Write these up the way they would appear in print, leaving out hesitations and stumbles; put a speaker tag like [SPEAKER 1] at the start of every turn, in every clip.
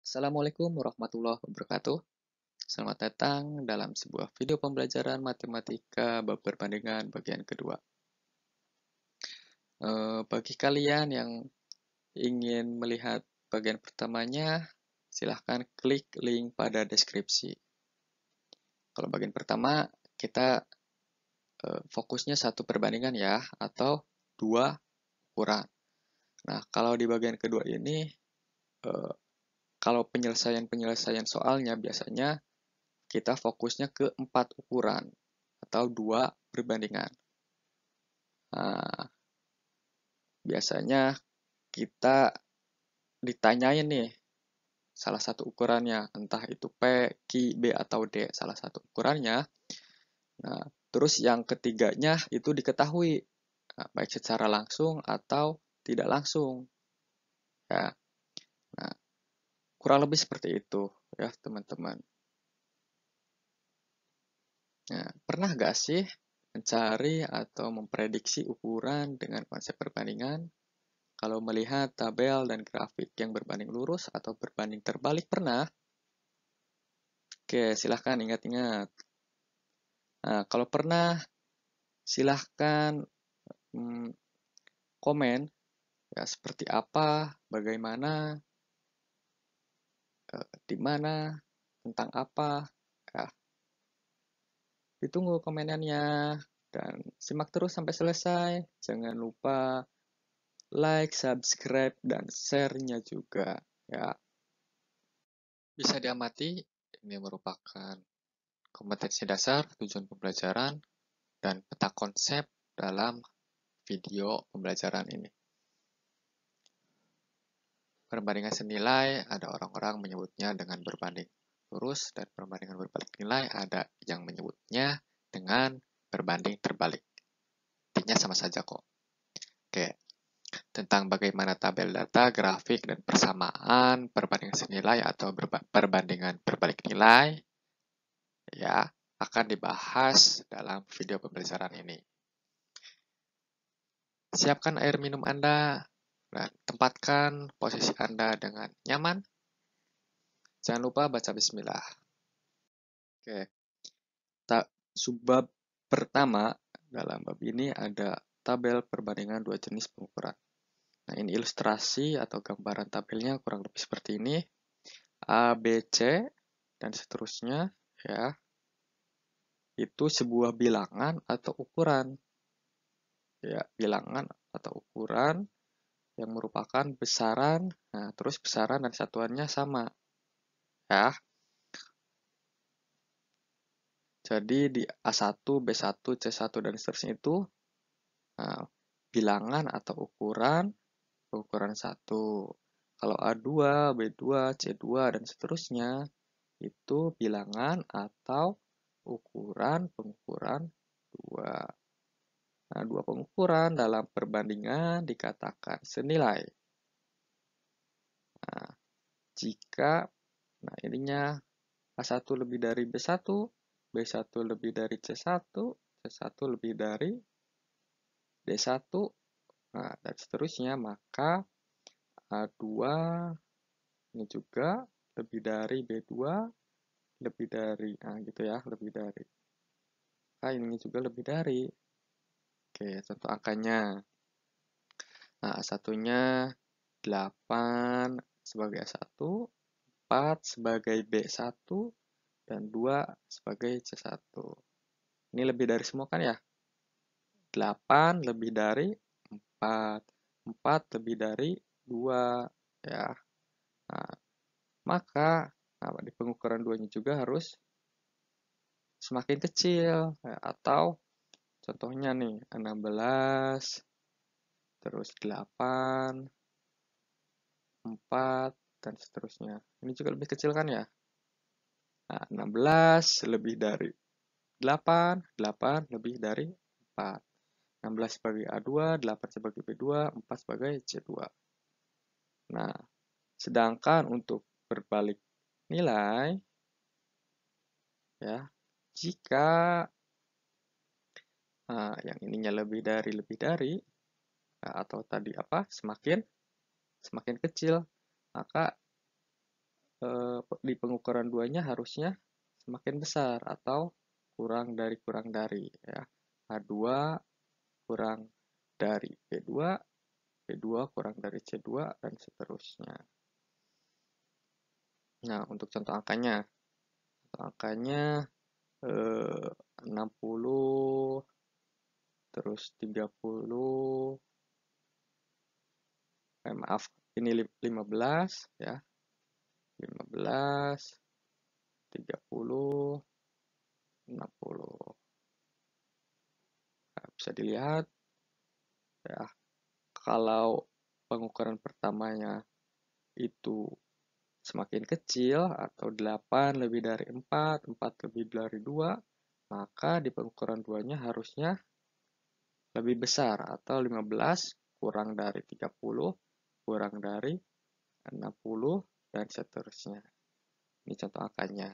[SPEAKER 1] Assalamualaikum warahmatullahi wabarakatuh. Selamat datang dalam sebuah video pembelajaran matematika bab perbandingan bagian kedua. Bagi kalian yang ingin melihat bagian pertamanya, silahkan klik link pada deskripsi. Kalau bagian pertama, kita fokusnya satu perbandingan ya, atau dua ukuran. Nah, kalau di bagian kedua ini, kalau penyelesaian soalnya biasanya kita fokusnya ke 4 ukuran atau 2 perbandingan. Nah, biasanya kita ditanyain nih salah satu ukurannya, entah itu P, Q, B, atau D, salah satu ukurannya. Nah, terus yang ketiganya itu diketahui, baik secara langsung atau tidak langsung. Ya. Nah, kurang lebih seperti itu ya teman-teman. Nah, pernah nggak sih mencari atau memprediksi ukuran dengan konsep perbandingan? Kalau melihat tabel dan grafik yang berbanding lurus atau berbanding terbalik pernah? Oke, silahkan ingat-ingat. Nah, kalau pernah, silahkan komen ya seperti apa, bagaimana, di mana, tentang apa. Ya, ditunggu komenannya dan simak terus sampai selesai. Jangan lupa like, subscribe, dan share-nya juga. Ya, bisa diamati ini merupakan kompetensi dasar, tujuan pembelajaran, dan peta konsep dalam video pembelajaran ini. Perbandingan senilai, ada orang-orang menyebutnya dengan berbanding lurus, dan perbandingan berbalik nilai ada yang menyebutnya dengan berbanding terbalik. Intinya sama saja kok. Oke, tentang bagaimana tabel data, grafik, dan persamaan perbandingan senilai atau perbandingan berbalik nilai, ya, akan dibahas dalam video pembelajaran ini. Siapkan air minum Anda dan tempatkan posisi Anda dengan nyaman. Jangan lupa baca bismillah. Oke. Subbab pertama dalam bab ini ada tabel perbandingan dua jenis pengukuran. Nah, ini ilustrasi atau gambaran tabelnya kurang lebih seperti ini. A, B, C, dan seterusnya ya. Itu sebuah bilangan atau ukuran. Ya, bilangan atau ukuran yang merupakan besaran, nah terus besaran dan satuannya sama. Ya. Jadi di A1, B1, C1 dan seterusnya itu bilangan atau ukuran 1. Kalau A2, B2, C2 dan seterusnya itu bilangan atau ukuran pengukuran 2. Nah, 2 pengukuran dalam perbandingan dikatakan senilai. Nah, jika ininya A1 lebih dari B1, B1 lebih dari C1, C1 lebih dari D1, nah, dan seterusnya, maka A2 ini juga lebih dari B2, lebih dari, nah gitu ya, lebih dari. Nah, ini juga lebih dari. Oke, contoh angkanya. Nah, satunya 8 sebagai A1, 4 sebagai B1, dan 2 sebagai C1. Ini lebih dari semua kan ya? 8 lebih dari 4. 4 lebih dari 2. Ya. Nah, maka di pengukuran 2-nya juga harus semakin kecil. Ya, atau contohnya nih, 16, terus 8, 4, dan seterusnya. Ini juga lebih kecil kan ya? Nah, 16 lebih dari 8, 8 lebih dari 4. 16 sebagai A2, 8 sebagai B2, 4 sebagai C2. Nah, sedangkan untuk berbalik nilai, ya, jika yang ininya lebih dari, atau tadi apa, semakin kecil, maka di pengukuran 2-nya harusnya semakin besar atau kurang dari ya. A2 kurang dari B2, B2 kurang dari C2 dan seterusnya. Nah, untuk contoh angkanya 60 terus 30 maaf ini 15 ya. 15 30 60. Nah, bisa dilihat ya, kalau pengukuran pertamanya itu semakin kecil atau 8 lebih dari 4, 4 lebih dari 2, maka di pengukuran 2-nya harusnya lebih besar atau 15 kurang dari 30, kurang dari 60, dan seterusnya. Ini contoh angkanya.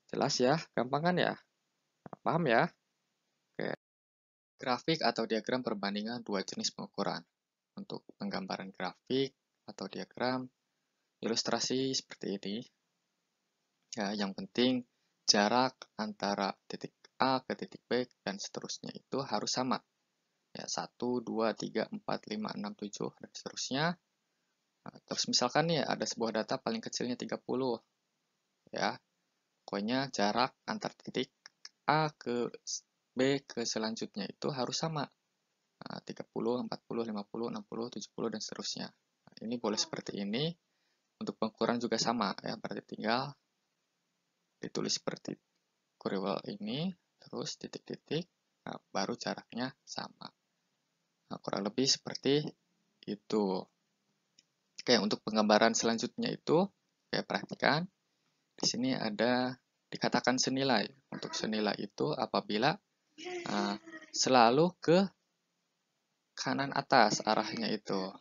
[SPEAKER 1] Jelas ya? Gampang kan ya? Nah, paham ya? Oke. Grafik atau diagram perbandingan dua jenis pengukuran. Untuk penggambaran grafik atau diagram, ilustrasi seperti ini. Ya, yang penting jarak antara titik A ke titik B dan seterusnya itu harus sama. Ya, 1, 2, 3, 4, 5, 6, 7, dan seterusnya. Nah, terus misalkan nih ada sebuah data paling kecilnya 30. Ya, pokoknya jarak antar titik A ke B ke selanjutnya itu harus sama. Nah, 30, 40, 50, 60, 70, dan seterusnya. Nah, ini boleh seperti ini. Untuk pengukuran juga sama, ya, berarti tinggal ditulis seperti kuriwal ini, terus titik-titik, nah, baru jaraknya sama. Nah, kurang lebih seperti itu. Oke, untuk penggambaran selanjutnya itu, oke, perhatikan. Di sini ada dikatakan senilai. Untuk senilai itu apabila selalu ke kanan atas arahnya itu.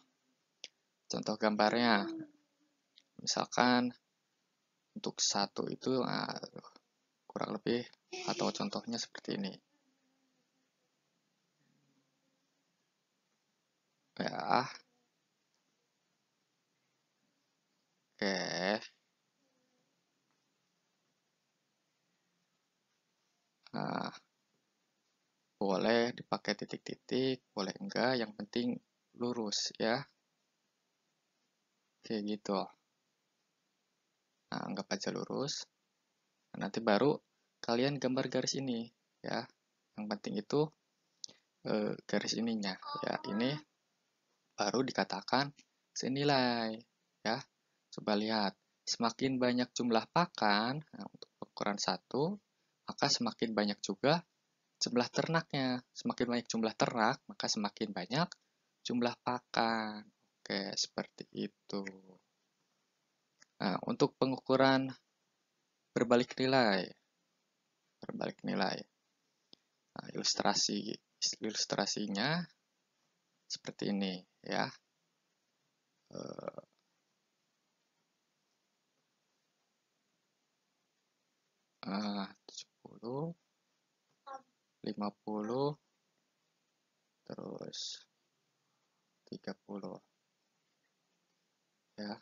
[SPEAKER 1] Contoh gambarnya, misalkan untuk 1 itu kurang lebih atau contohnya seperti ini. Ya. Oke. Nah, boleh dipakai titik-titik, boleh enggak, yang penting lurus ya. Kayak gitu. Nah, anggap aja lurus. Nah, nanti baru kalian gambar garis ini ya. Yang penting itu garis ininya ya. Ini baru dikatakan senilai ya. Coba lihat, semakin banyak jumlah pakan, nah, untuk ukuran 1, maka semakin banyak juga jumlah ternaknya. Semakin banyak jumlah ternak, maka semakin banyak jumlah pakan. Oke, seperti itu. Nah, untuk pengukuran berbalik nilai. Nah, ilustrasinya seperti ini ya. 70, 50, terus 30 ya.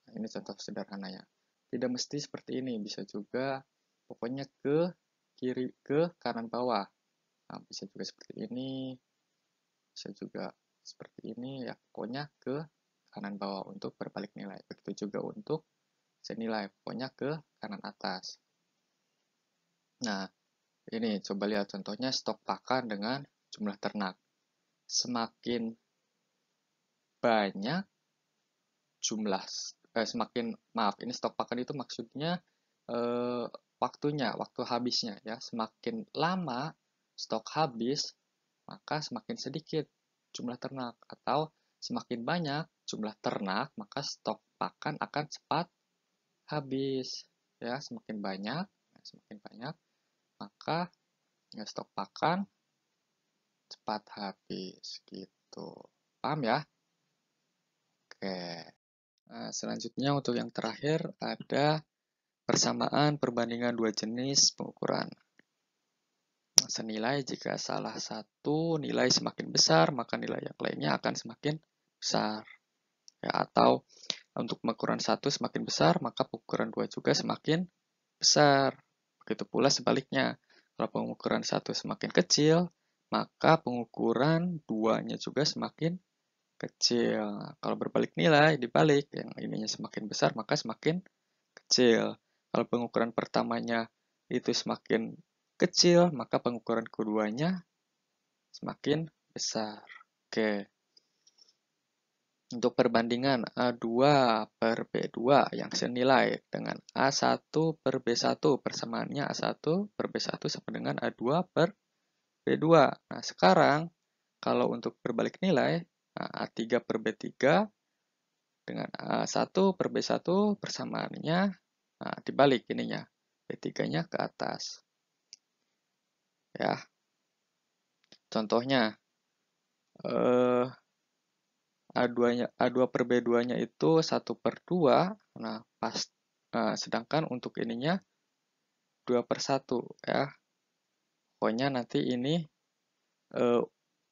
[SPEAKER 1] Nah, ini contoh sederhananya. Tidak mesti seperti ini, bisa juga pokoknya ke kiri, ke kanan bawah. Nah, bisa juga seperti ini, bisa juga seperti ini ya. Pokoknya ke kanan bawah untuk berbalik nilai. Begitu juga untuk senilai, pokoknya ke kanan atas. Nah, ini coba lihat contohnya stok pakan dengan jumlah ternak. Semakin banyak jumlah ini stok pakan itu maksudnya waktu habisnya ya. Semakin lama stok habis, maka semakin sedikit jumlah ternak, atau semakin banyak jumlah ternak, maka stok pakan akan cepat habis ya. Semakin banyak maka ya, stok pakan cepat habis gitu. Paham ya? Oke. Nah, selanjutnya untuk yang terakhir ada persamaan perbandingan dua jenis pengukuran. Senilai jika salah satu nilai semakin besar, maka nilai yang lainnya akan semakin besar. Ya, atau Untuk pengukuran 1 semakin besar, maka pengukuran 2 juga semakin besar. Begitu pula sebaliknya. Kalau pengukuran 1 semakin kecil, maka pengukuran 2-nya juga semakin kecil. Nah, kalau berbalik nilai, dibalik, yang ininya semakin besar, maka semakin kecil. Kalau pengukuran pertamanya itu semakin kecil, maka pengukuran keduanya semakin besar. Oke. Untuk perbandingan A2 per B2 yang senilai dengan A1 per B1, persamaannya A1 per B1 sama dengan A2 per B2. Nah, sekarang kalau untuk berbalik nilai, A3 per B3 dengan A1 per B1 persamaannya dibalik ininya. B3-nya ke atas. Ya. Contohnya, A2 per B2-nya itu 1 per 2. Nah, sedangkan untuk ininya 2 per 1 ya. Pokoknya nanti ini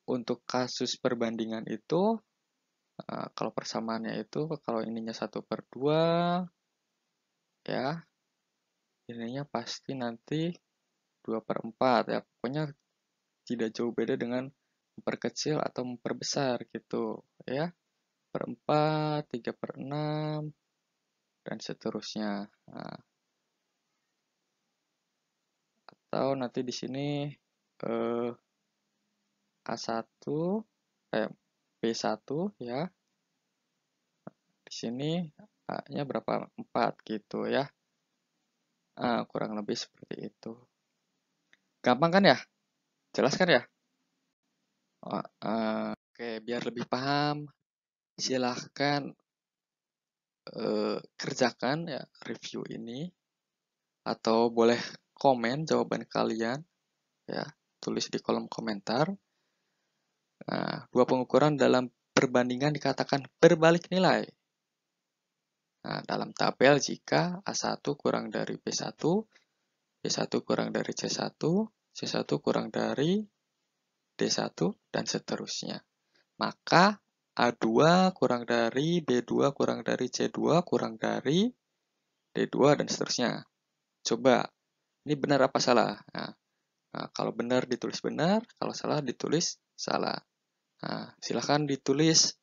[SPEAKER 1] untuk kasus perbandingan itu kalau persamaannya itu kalau ininya 1 per 2 ya, ininya pasti nanti 2 per 4 ya. Pokoknya tidak jauh beda dengan memperkecil atau memperbesar gitu ya. Per 4, 3 per 6 dan seterusnya. Nah, atau nanti di sini A1 B1 ya. Di sini A-nya berapa? 4 gitu ya. Kurang lebih seperti itu. Gampang kan ya? Jelas kan ya? Oke, biar lebih paham, silahkan kerjakan ya review ini. Atau boleh komen jawaban kalian ya. Tulis di kolom komentar. Nah, dua pengukuran dalam perbandingan dikatakan berbalik nilai. Nah, dalam tabel jika A1 kurang dari B1, B1 kurang dari C1, C1 kurang dari D1, dan seterusnya. Maka A2 kurang dari B2 kurang dari C2 kurang dari D2 dan seterusnya. Coba, ini benar apa salah? Nah, kalau benar ditulis benar, kalau salah ditulis salah. Nah, silahkan ditulis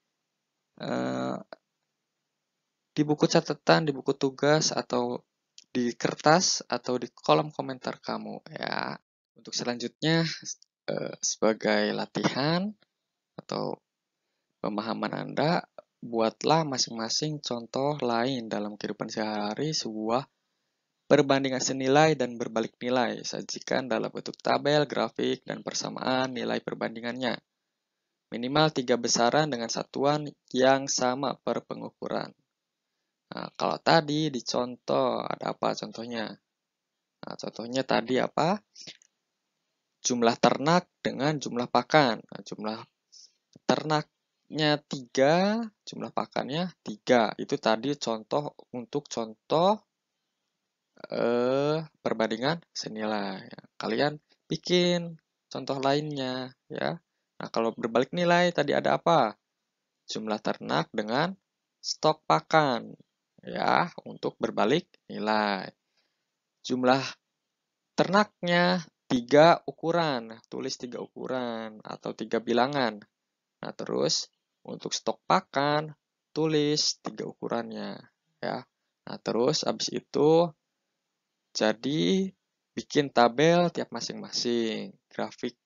[SPEAKER 1] di buku catatan, di buku tugas, atau di kertas, atau di kolom komentar kamu ya. Untuk selanjutnya, sebagai latihan atau pemahaman Anda, buatlah masing-masing contoh lain dalam kehidupan sehari-hari sebuah perbandingan senilai dan berbalik nilai. Sajikan dalam bentuk tabel, grafik, dan persamaan nilai perbandingannya. Minimal 3 besaran dengan satuan yang sama per pengukuran. Nah, kalau tadi di contoh, ada apa contohnya? Nah, contohnya tadi apa? Jumlah ternak dengan jumlah pakan. Nah, jumlah ternaknya 3, jumlah pakannya 3. Itu tadi contoh untuk contoh perbandingan senilai. Kalian bikin contoh lainnya ya. Nah, kalau berbalik nilai tadi ada apa? Jumlah ternak dengan stok pakan ya untuk berbalik nilai. Jumlah ternaknya 3 ukuran, tulis 3 ukuran atau 3 bilangan. Nah, terus untuk stok pakan tulis 3 ukurannya ya. Nah, terus habis itu jadi bikin tabel tiap masing-masing. Grafik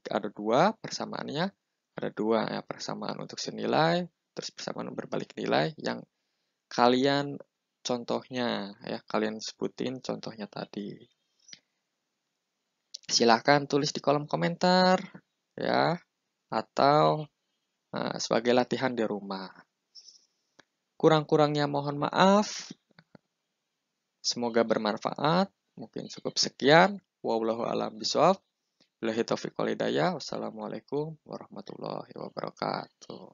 [SPEAKER 1] ada 2, persamaannya ada 2 ya, persamaan untuk senilai, terus persamaan berbalik nilai yang kalian contohnya ya, kalian sebutin contohnya tadi. Silahkan tulis di kolom komentar ya, atau sebagai latihan di rumah. Kurang-kurangnya mohon maaf. Semoga bermanfaat. Mungkin cukup sekian. Wallahu a'lam bishawab. Billahi taufiq wal hidayah. Wassalamualaikum warahmatullahi wabarakatuh.